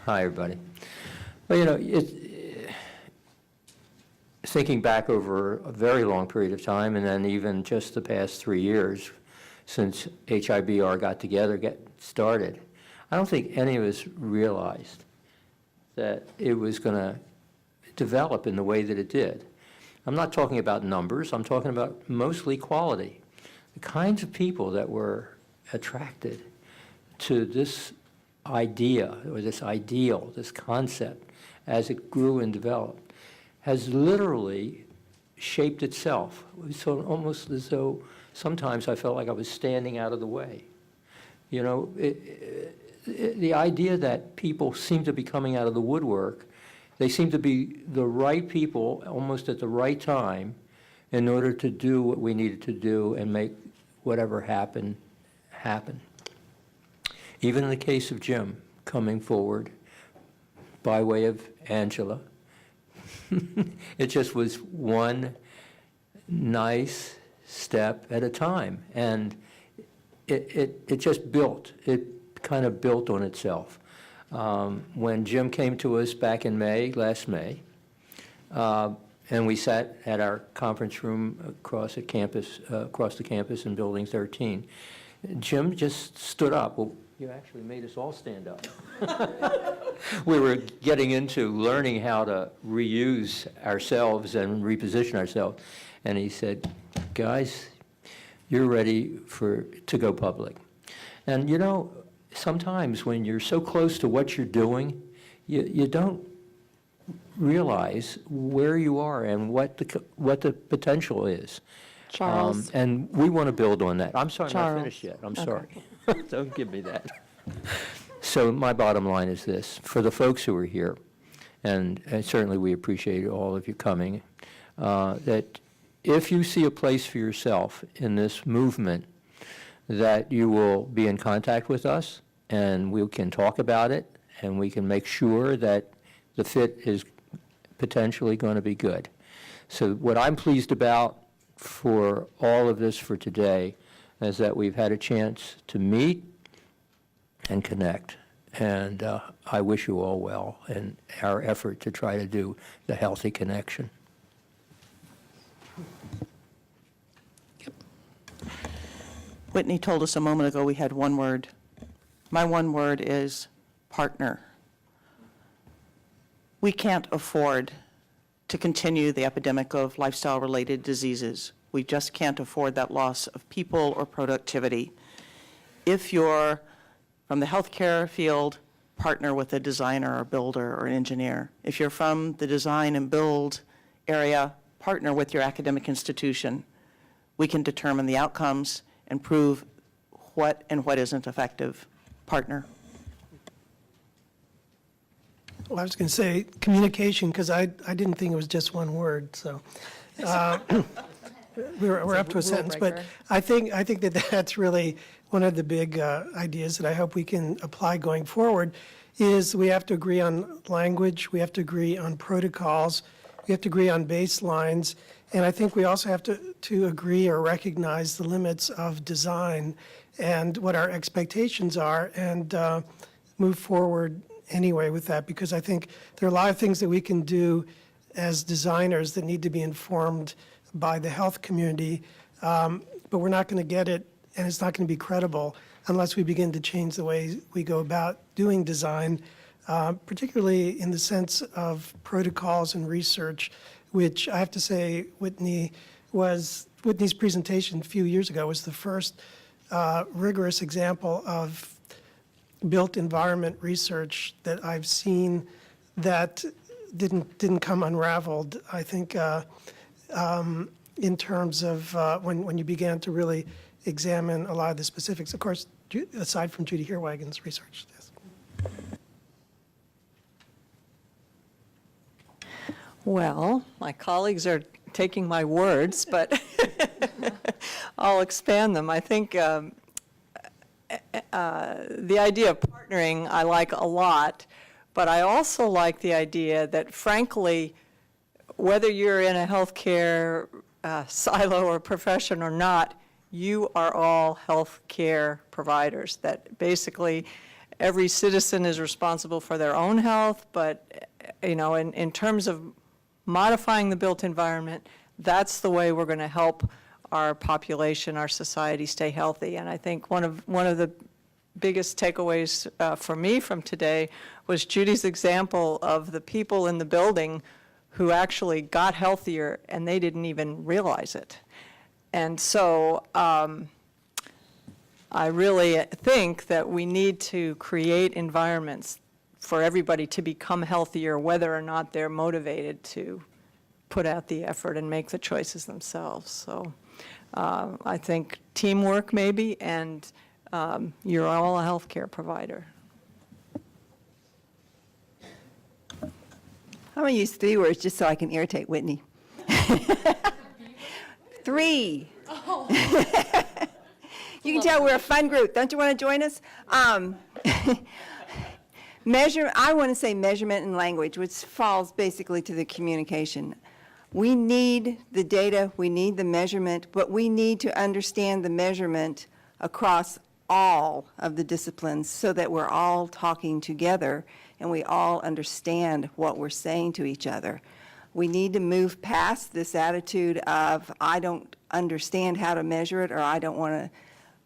Hi, everybody. Well, you know, thinking back over a very long period of time, and then even just the past 3 years since HiBR got together, started, I don't think any of us realized that it was going to develop in the way that it did. I'm not talking about numbers. I'm talking about mostly quality. The kinds of people that were attracted to this idea or this ideal, this concept, as it grew and developed, has literally shaped itself. So almost as though sometimes I felt like I was standing out of the way. You know, the idea that people seem to be coming out of the woodwork, they seem to be the right people almost at the right time in order to do what we needed to do and make whatever happened, happen. Even in the case of Jim coming forward by way of Angela, it just was one nice step at a time. And it just built. It kind of built on itself. When Jim came to us back in last May, and we sat at our conference room across the campus in Building 13, Jim just stood up. Well, you actually made us all stand up. We were getting into learning how to reuse ourselves and reposition ourselves. And he said, guys, you're ready to go public. And you know, sometimes when you're so close to what you're doing, you don't realize where you are and what the potential is. Charles. And we want to build on that. I'm sorry, I'm not Charles. finished yet. I'm Okay. sorry. Don't give me that. So my bottom line is this. For the folks who are here, and certainly we appreciate all of you coming, that if you see a place for yourself in this movement, that you will be in contact with us, and we can talk about it, and we can make sure that the fit is potentially going to be good. So what I'm pleased about for all of this for today is that we've had a chance to meet and connect. And I wish you all well in our effort to try to do the healthy connection. Whitney told us a moment ago we had one word. My one word is partner. We can't afford to continue the epidemic of lifestyle-related diseases. We just can't afford that loss of people or productivity. If you're from the healthcare field, partner with a designer or builder or an engineer. If you're from the design and build area, partner with your academic institution. We can determine the outcomes and prove what and what isn't effective. Partner. Well, I was going to say communication, because I didn't think it was just one word, so we're up to a sentence. But I think that that's really one of the big ideas that I hope we can apply going forward, is we have to agree on language, we have to agree on protocols, we have to agree on baselines, and I think we also have to agree or recognize the limits of design and what our expectations are, and move forward anyway with that, because I think there are a lot of things that we can do as designers that need to be informed by the health community, but we're not going to get it, and it's not going to be credible unless we begin to change the way we go about doing design, particularly in the sense of protocols and research, which I have to say Whitney's presentation a few years ago was the first rigorous example of built environment research that I've seen that didn't come unraveled. I think in terms of when you began to really examine a lot of the specifics, of course, aside from Judy Heerwagen's research. Yes. Well, my colleagues are taking my words, but I'll expand them. I think the idea of partnering I like a lot, but I also like the idea that, frankly, whether you're in a healthcare silo or profession or not, you are all healthcare providers. That basically, every citizen is responsible for their own health, but, in terms of modifying the built environment, that's the way we're going to help our population, our society stay healthy. And I think one of the biggest takeaways for me from today was Judy's example of the people in the building who actually got healthier and they didn't even realize it. And so I really think that we need to create environments for everybody to become healthier, whether or not they're motivated to put out the effort and make the choices themselves. So I think teamwork maybe, and you're all a healthcare provider. I'm going to use 3 words just so I can irritate Whitney. 3. You can tell we're a fun group. Don't you want to join us? I want to say measurement and language, which falls basically to the communication. We need the data, we need the measurement, but we need to understand the measurement across all of the disciplines so that we're all talking together and we all understand what we're saying to each other. We need to move past this attitude of, I don't understand how to measure it, or I don't want to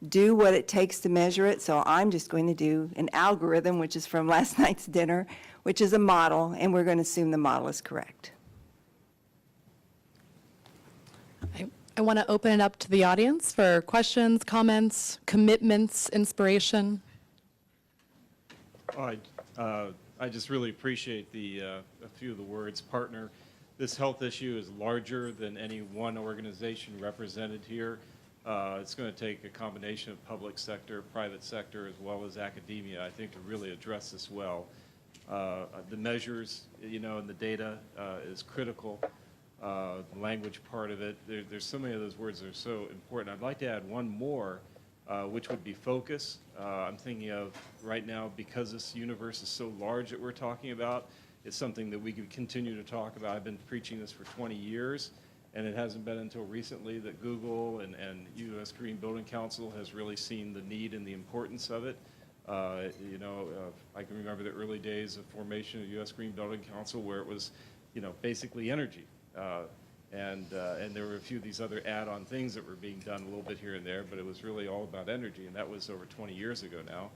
do what it takes to measure it, so I'm just going to do an algorithm, which is from last night's dinner, which is a model, and we're going to assume the model is correct. I want to open it up to the audience for questions, comments, commitments, inspiration. I just really appreciate a few of the words. Partner, this health issue is larger than any one organization represented here. It's going to take a combination of public sector, private sector, as well as academia, I think, to really address this well. The measures, and the data is critical. The language part of it, there's so many of those words that are so important. I'd like to add one more, which would be focus. I'm thinking of right now, because this universe is so large that we're talking about, it's something that we could continue to talk about. I've been preaching this for 20 years, and it hasn't been until recently that Google and U.S. Green Building Council has really seen the need and the importance of it. I can remember the early days of formation of U.S. Green Building Council where it was, basically energy. And there were a few of these other add-on things that were being done a little bit here and there, but it was really all about energy, and that was over 20 years ago now.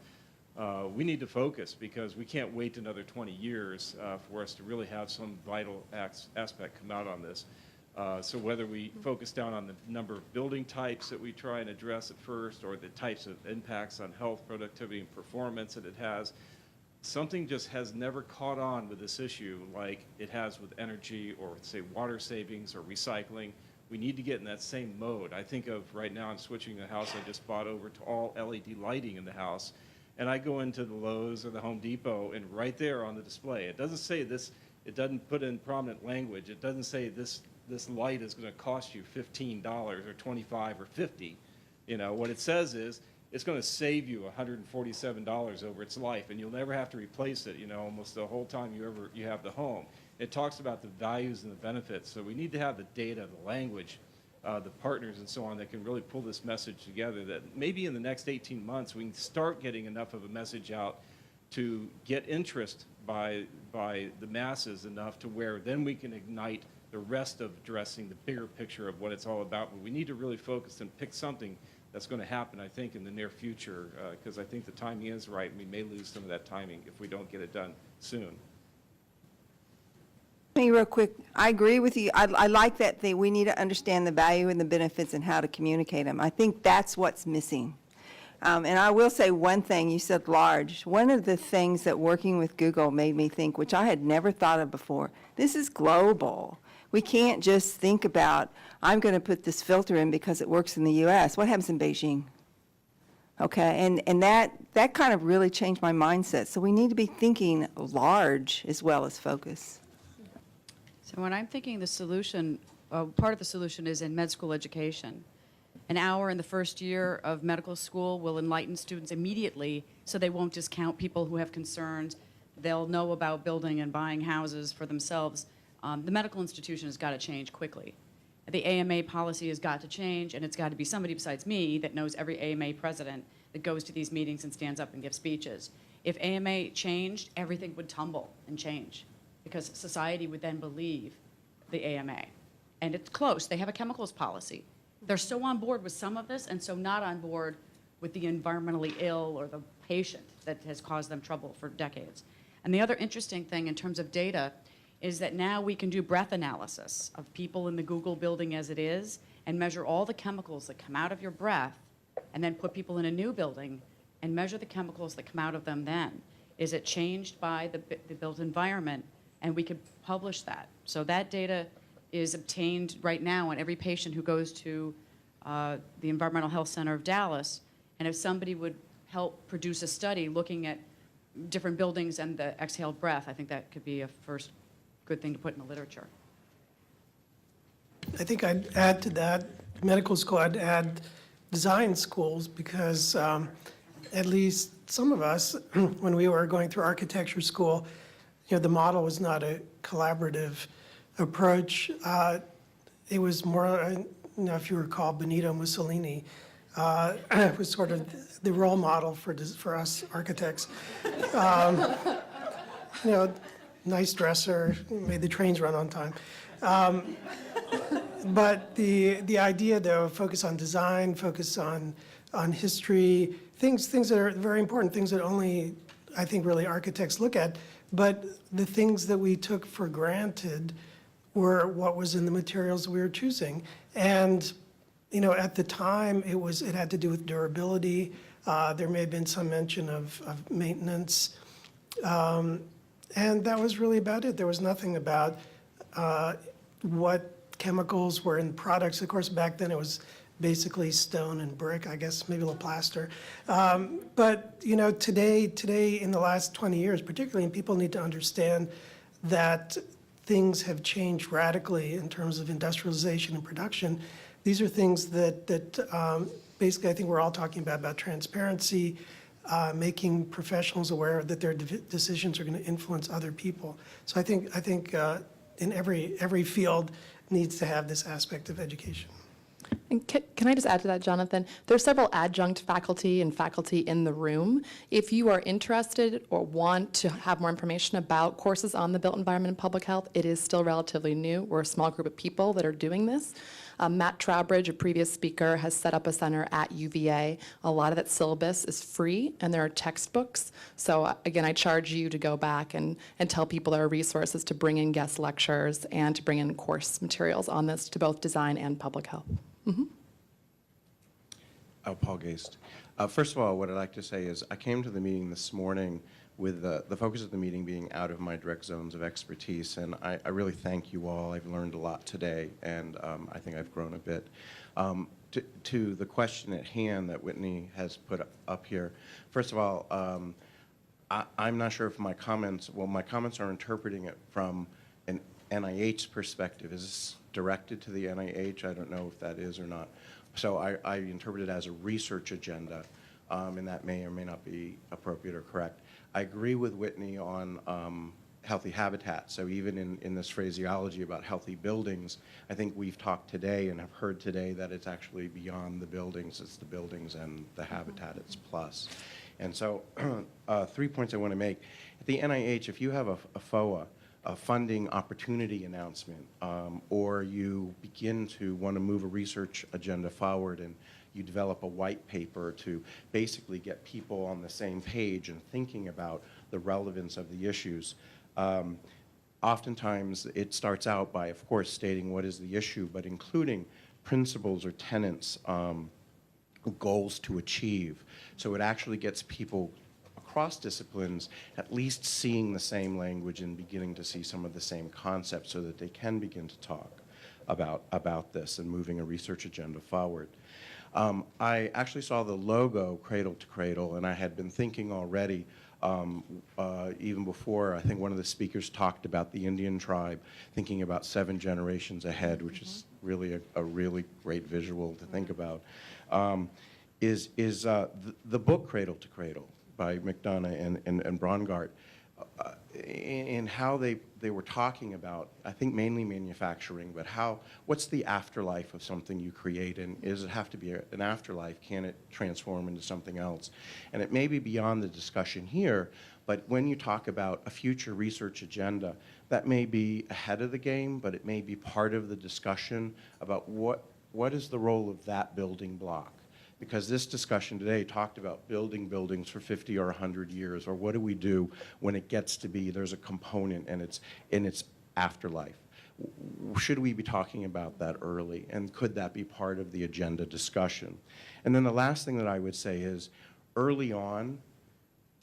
We need to focus because we can't wait another 20 years for us to really have some vital aspect come out on this. So whether we focus down on the number of building types that we try and address at first, or the types of impacts on health, productivity, and performance that it has, something just has never caught on with this issue like it has with energy or, say, water savings or recycling. We need to get in that same mode. I think of right now, I'm switching the house I just bought over to all LED lighting in the house, and I go into the Lowe's or the Home Depot, and right there on the display, it doesn't say this, it doesn't put in prominent language, it doesn't say this light is going to cost you $15 or $25 or $50. What it says is, it's going to save you $147 over its life, and you'll never have to replace it, almost the whole time you have the home. It talks about the values and the benefits, so we need to have the data, the language, the partners and so on that can really pull this message together, that maybe in the next 18 months we can start getting enough of a message out to get interest by the masses enough to where then we can ignite the rest of addressing the bigger picture of what it's all about. But we need to really focus and pick something that's going to happen, I think, in the near future, because I think the timing is right, and we may lose some of that timing if we don't get it done soon. Hey, real quick, I agree with you. I like that we need to understand the value and the benefits and how to communicate them. I think that's what's missing. And I will say one thing, you said large. One of the things that working with Google made me think, which I had never thought of before, this is global. We can't just think about, I'm going to put this filter in because it works in the U.S. What happens in Beijing? Okay, and that kind of really changed my mindset. So we need to be thinking large as well as focus. So when I'm thinking the solution, part of the solution is in med school education. An hour in the first year of medical school will enlighten students immediately so they won't discount people who have concerns. They'll know about building and buying houses for themselves. The medical institution has got to change quickly. The AMA policy has got to change, and it's got to be somebody besides me that knows every AMA president that goes to these meetings and stands up and gives speeches. If AMA changed, everything would tumble and change because society would then believe the AMA. And it's close. They have a chemicals policy. They're so on board with some of this and so not on board with the environmentally ill or the patient that has caused them trouble for decades. And the other interesting thing in terms of data is that now we can do breath analysis of people in the Google building as it is and measure all the chemicals that come out of your breath and then put people in a new building and measure the chemicals that come out of them then. Is it changed by the built environment? And we could publish that. So that data is obtained right now on every patient who goes to the Environmental Health Center of Dallas. And if somebody would help produce a study looking at different buildings and the exhaled breath, I think that could be a first good thing to put in the literature. I think I'd add to that, medical school, I'd add design schools, because at least some of us, when we were going through architecture school, the model was not a collaborative approach. It was more, if you recall, Benito Mussolini was sort of the role model for us architects. Nice dresser, made the trains run on time. But the idea, though, focus on design, focus on history, things that are very important, things that only, I think, really architects look at. But the things that we took for granted were what was in the materials we were choosing. And, at the time, it had to do with durability. There may have been some mention of maintenance. And that was really about it. There was nothing about what chemicals were in products. Of course, back then it was basically stone and brick, I guess, maybe a little plaster. But, today in the last 20 years, particularly, and people need to understand that things have changed radically in terms of industrialization and production. These are things that basically I think we're all talking about transparency, making professionals aware that their decisions are going to influence other people. So I think in every field needs to have this aspect of education. And can I just add to that, Jonathan? There's several adjunct faculty and faculty in the room. If you are interested or want to have more information about courses on the built environment and public health, it is still relatively new. We're a small group of people that are doing this. Matt Trowbridge, a previous speaker, has set up a center at UVA. A lot of that syllabus is free, and there are textbooks. So again, I charge you to go back and tell people there are resources to bring in guest lectures and to bring in course materials on this to both design and public health. Mm-hmm. Paul Geist. First of all, what I'd like to say is I came to the meeting this morning with the focus of the meeting being out of my direct zones of expertise, and I really thank you all. I've learned a lot today, and I think I've grown a bit. To the question at hand that Whitney has put up here, first of all, I'm not sure if my comments are interpreting it from an NIH perspective. Is this directed to the NIH? I don't know if that is or not. So I interpret it as a research agenda, and that may or may not be appropriate or correct. I agree with Whitney on healthy habitat. So even in this phraseology about healthy buildings, I think we've talked today and have heard today that it's actually beyond the buildings. It's the buildings and the habitat. It's plus. And so 3 points I want to make. At the NIH, if you have a FOA, a funding opportunity announcement, or you begin to want to move a research agenda forward and you develop a white paper to basically get people on the same page and thinking about the relevance of the issues. Oftentimes it starts out by, of course, stating what is the issue, but including principles or tenets, goals to achieve. So it actually gets people across disciplines at least seeing the same language and beginning to see some of the same concepts so that they can begin to talk about this and moving a research agenda forward. I actually saw the logo Cradle to Cradle, and I had been thinking already, even before, I think one of the speakers talked about the Indian tribe, thinking about 7 generations ahead, which is really a really great visual to think about, is the book Cradle to Cradle by McDonough and Braungart in how they were talking about, I think mainly manufacturing, but what's the afterlife of something you create, and does it have to be an afterlife? Can it transform into something else? And it may be beyond the discussion here, but when you talk about a future research agenda, that may be ahead of the game, but it may be part of the discussion about what is the role of that building block. Because this discussion today talked about building buildings for 50 or 100 years, or what do we do when it gets to be there's a component and it's in its afterlife. Should we be talking about that early, and could that be part of the agenda discussion? And then the last thing that I would say is, early on,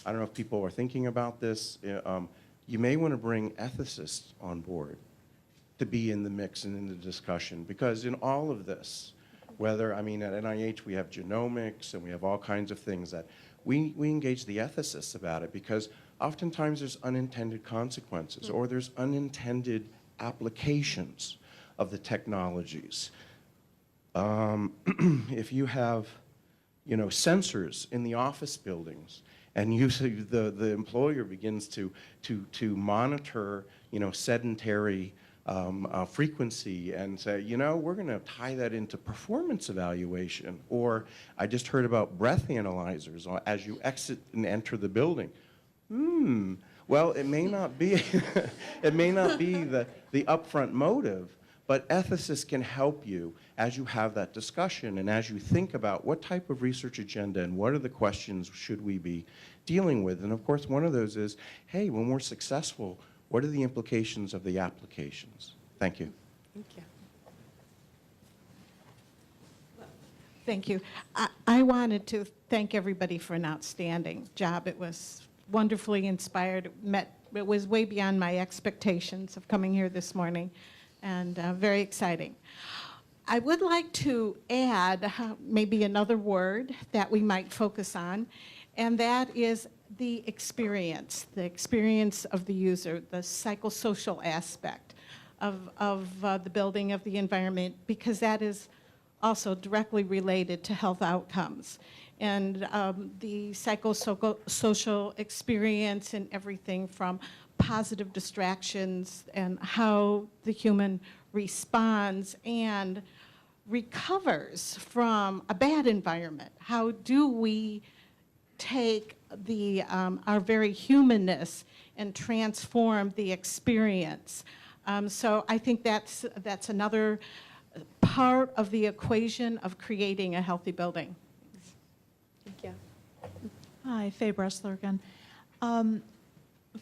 I don't know if people are thinking about this, you may want to bring ethicists on board to be in the mix and in the discussion, because in all of this, whether, I mean, at NIH we have genomics and we have all kinds of things that we engage the ethicists about it, because oftentimes there's unintended consequences or there's unintended applications of the technologies. If you have, sensors in the office buildings, and the employer begins to monitor, sedentary frequency and say, we're going to tie that into performance evaluation. Or I just heard about breath analyzers as you exit and enter the building. Well, it may not be it may not be the upfront motive, but ethicists can help you as you have that discussion and as you think about what type of research agenda and what are the questions should we be dealing with. And of course, one of those is, hey, when we're successful, what are the implications of the applications? Thank you. Thank you. Thank you. I wanted to thank everybody for an outstanding job. It was wonderfully inspired. It was way beyond my expectations of coming here this morning, and very exciting. I would like to add maybe another word that we might focus on, and that is the experience of the user, the psychosocial aspect of the building, of the environment, because that is also directly related to health outcomes. And the psychosocial experience and everything from positive distractions and how the human responds and recovers from a bad environment. How do we take our very humanness and transform the experience? So I think that's another part of the equation of creating a healthy building. Thank you. Hi, Faye Bressler again.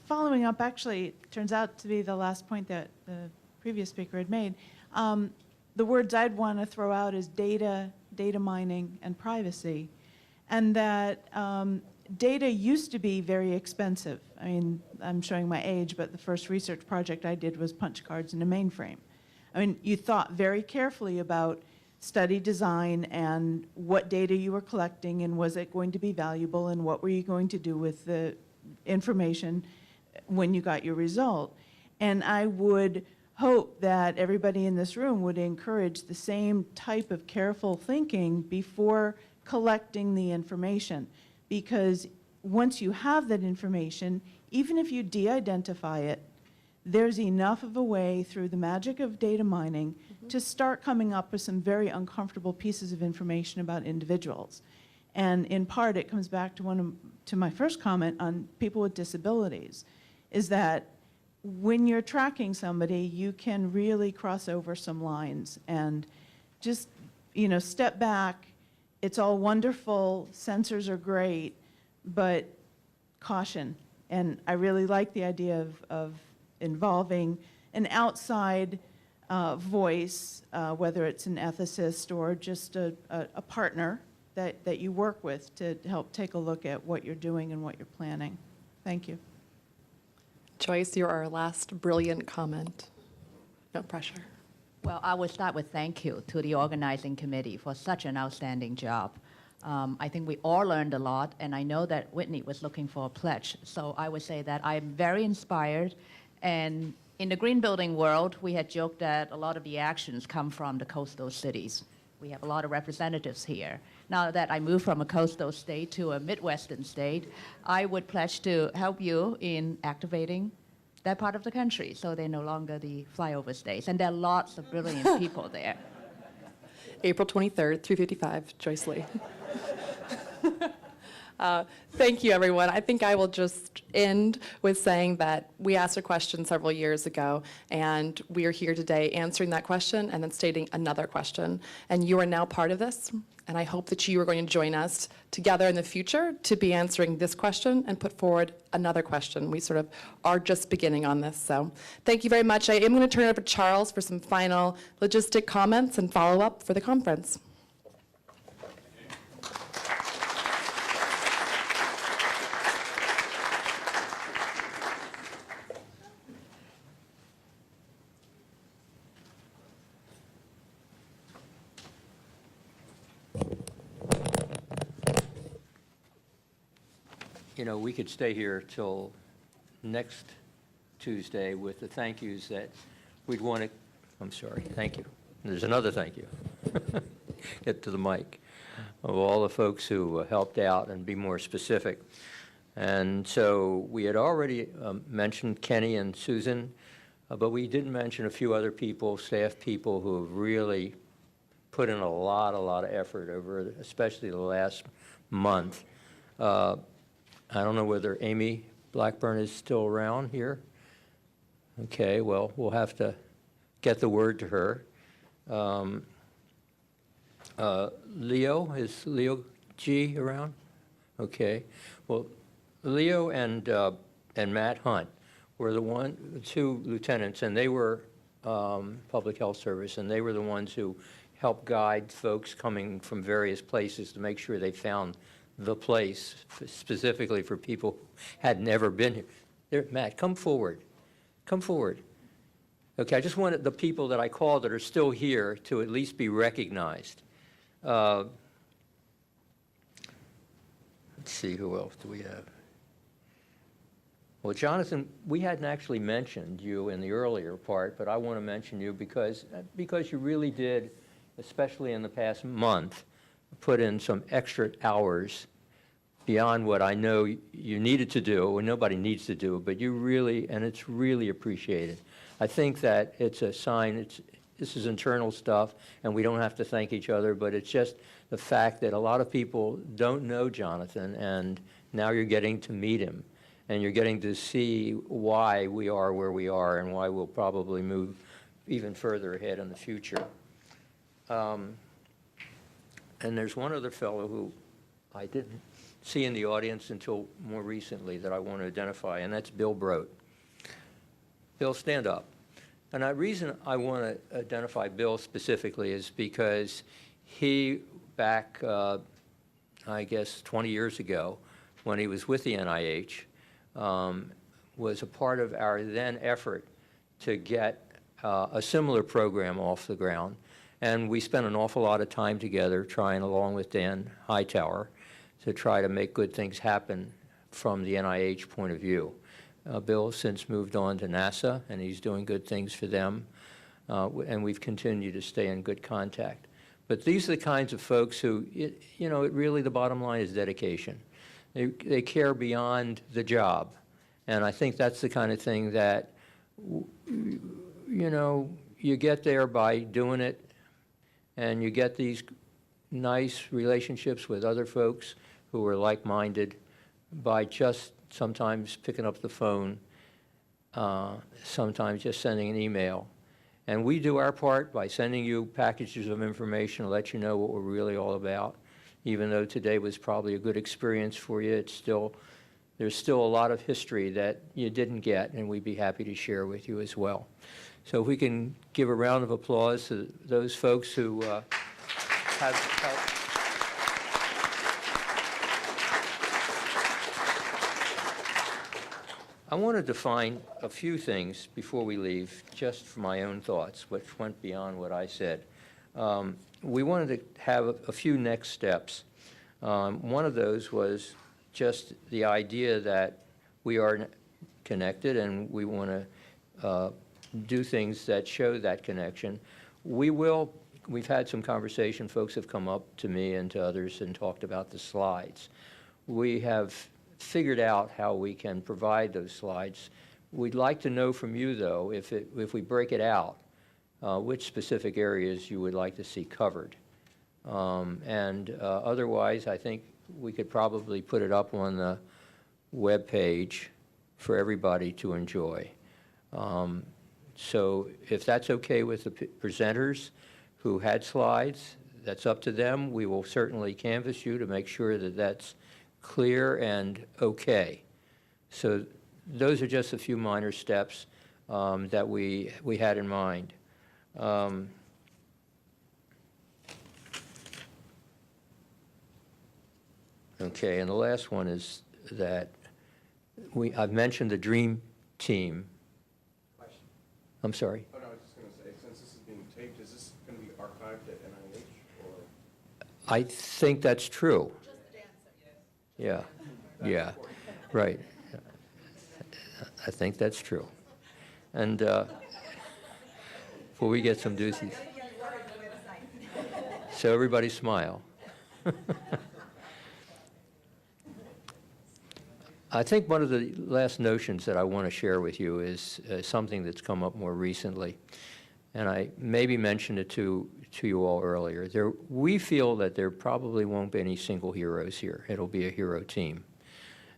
Following up, actually, turns out to be the last point that the previous speaker had made. The words I'd want to throw out is data mining, and privacy. And that data used to be very expensive. I mean, I'm showing my age, but the first research project I did was punch cards in a mainframe. I mean, you thought very carefully about study design and what data you were collecting, and was it going to be valuable, and what were you going to do with the information when you got your result. And I would hope that everybody in this room would encourage the same type of careful thinking before collecting the information, because once you have that information, even if you de-identify it, there's enough of a way through the magic of data mining to start coming up with some very uncomfortable pieces of information about individuals. And in part, it comes back to my first comment on people with disabilities, is that when you're tracking somebody, you can really cross over some lines and just, step back. It's all wonderful, sensors are great, but caution. And I really like the idea of involving an outside voice, whether it's an ethicist or just a partner that you work with to help take a look at what you're doing and what you're planning. Thank you. Joyce, you're our last brilliant comment. No pressure. Well, I will start with thank you to the organizing committee for such an outstanding job. I think we all learned a lot, and I know that Whitney was looking for a pledge. So I would say that I'm very inspired. And in the green building world, we had joked that a lot of the actions come from the coastal cities. We have a lot of representatives here. now that I moved from a coastal state to a Midwestern state, I would pledge to help you in activating that part of the country so they're no longer the flyover states. And there are lots of brilliant people there. April 23rd, 3:55, Joyce Lee. Thank you, everyone. I think I will just end with saying that we asked a question several years ago, and we are here today answering that question and then stating another question. And you are now part of this, and I hope that you are going to join us together in the future to be answering this question and put forward another question. We sort of are just beginning on this, so thank you very much. I am going to turn it over to Charles for some final logistic comments and follow-up for the conference. You know, we could stay here till next Tuesday with the thank yous that we'd want to, I'm sorry, thank you. There's another thank you. Get to the mic. Of all the folks who helped out and be more specific. And so we had already mentioned Kenny and Susan, but we didn't mention a few other people, staff people who have really put in a lot of effort over, especially the last month. I don't know whether Amy Blackburn is still around here. Okay, well, we'll have to get the word to her. Leo, is Leo G around? Okay, well, Leo and Matt Hunt were the two lieutenants, and they were Public Health Service, and they were the ones who helped guide folks coming from various places to make sure they found the place specifically for people who had never been here. There, Matt, come forward. Come forward. Okay, I just wanted the people that I called that are still here to at least be recognized. Let's see, who else do we have? Well, Jonathan, we hadn't actually mentioned you in the earlier part, but I want to mention you because you really did, especially in the past month, put in some extra hours beyond what I know you needed to do, and nobody needs to do, but you really, and it's really appreciated. I think that it's a sign, this is internal stuff, and we don't have to thank each other, but it's just the fact that a lot of people don't know Jonathan, and now you're getting to meet him, and you're getting to see why we are where we are and why we'll probably move even further ahead in the future. And there's one other fellow who I didn't see in the audience until more recently that I want to identify, and that's Bill Brodt. Bill, stand up. And the reason I want to identify Bill specifically is because he, back, I guess, 20 years ago, when he was with the NIH, was a part of our then effort to get a similar program off the ground. And we spent an awful lot of time together trying, along with Dan Hightower, to try to make good things happen from the NIH point of view. Bill since moved on to NASA, and he's doing good things for them, and we've continued to stay in good contact. But these are the kinds of folks who, you know, really the bottom line is dedication. They care beyond the job, and I think that's the kind of thing that, you know, you get there by doing it, and you get these nice relationships with other folks who are like-minded by just sometimes picking up the phone, sometimes just sending an email. And we do our part by sending you packages of information to let you know what we're really all about. Even though today was probably a good experience for you, there's still a lot of history that you didn't get, and we'd be happy to share with you as well. So if we can give a round of applause to those folks who have helped. I want to define a few things before we leave, just for my own thoughts, which went beyond what I said. We wanted to have a few next steps. One of those was just the idea that we are connected and we want to do things that show that connection. We will we've had some conversation, folks have come up to me and to others and talked about the slides. We have figured out how we can provide those slides. We'd like to know from you, though, if we break it out, which specific areas you would like to see covered. Otherwise, I think we could probably put it up on the web page for everybody to enjoy. So if that's okay with the presenters who had slides, that's up to them. We will certainly canvass you to make sure that that's clear and okay. So those are just a few minor steps that we had in mind. Okay, and the last one is that I've mentioned the dream team. I'm sorry? Oh, no, I was just going to say, since this is being taped, is this going to be archived at NIH, or? I think that's true. Yeah, yeah, right. I think that's true. And before we get some doozies. So everybody smile. I think one of the last notions that I want to share with you is something that's come up more recently, and I maybe mentioned it to you all earlier. We feel that there probably won't be any single heroes here. It'll be a hero team.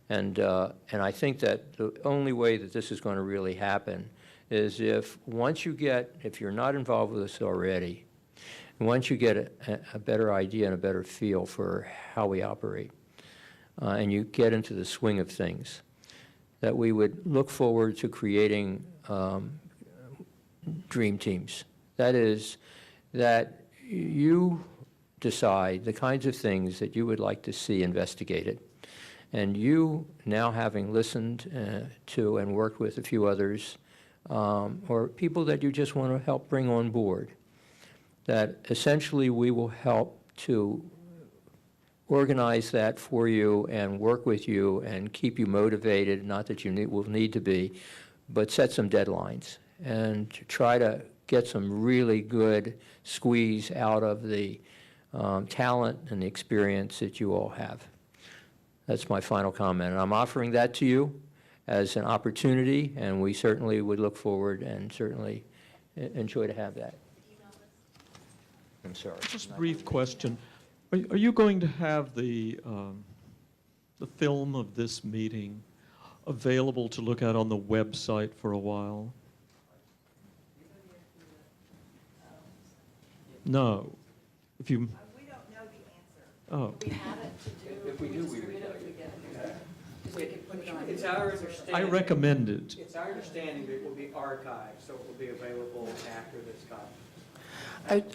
And I think that the only way that this is going to really happen is if you're not involved with us already, once you get a better idea and a better feel for how we operate, and you get into the swing of things, that we would look forward to creating dream teams. That is, that you decide the kinds of things that you would like to see investigated. And you, now having listened to and worked with a few others, or people that you just want to help bring on board, that essentially we will help to organize that for you and work with you and keep you motivated, not that you will need to be, but set some deadlines and to try to get some really good squeeze out of the talent and the experience that you all have. That's my final comment. And I'm offering that to you as an opportunity, and we certainly would look forward and certainly enjoy to have that. I'm sorry. Just a brief question. Are you going to have the film of this meeting available to look at on the website for a while? No. If you. We don't know the answer. Oh. We have it to do. If we do, we would. It's our understanding. I recommend it. It's our understanding that it will be archived, so it will be available after this conference.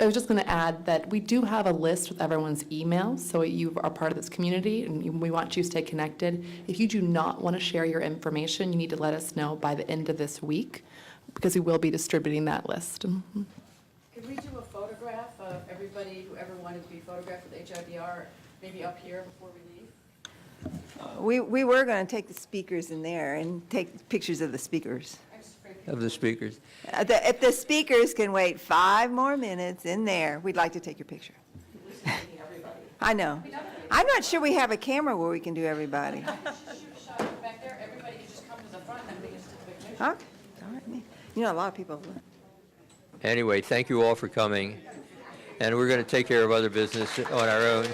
I was just going to add that we do have a list with everyone's email, so you are part of this community, and we want you to stay connected. If you do not want to share your information, you need to let us know by the end of this week, because we will be distributing that list. Mm-hmm. Could we do a photograph of everybody, whoever wanted to be photographed with HiBR, maybe up here before we leave? We were going to take the speakers in there and take pictures of the speakers. Of the speakers. If the speakers can wait 5 more minutes in there, we'd like to take your picture. I know. I'm not sure we have a camera where we can do everybody. Back there, everybody can just come to the front and we can just take a picture. Okay, all right. You know, a lot of people. Anyway, thank you all for coming, and we're going to take care of other business on our own.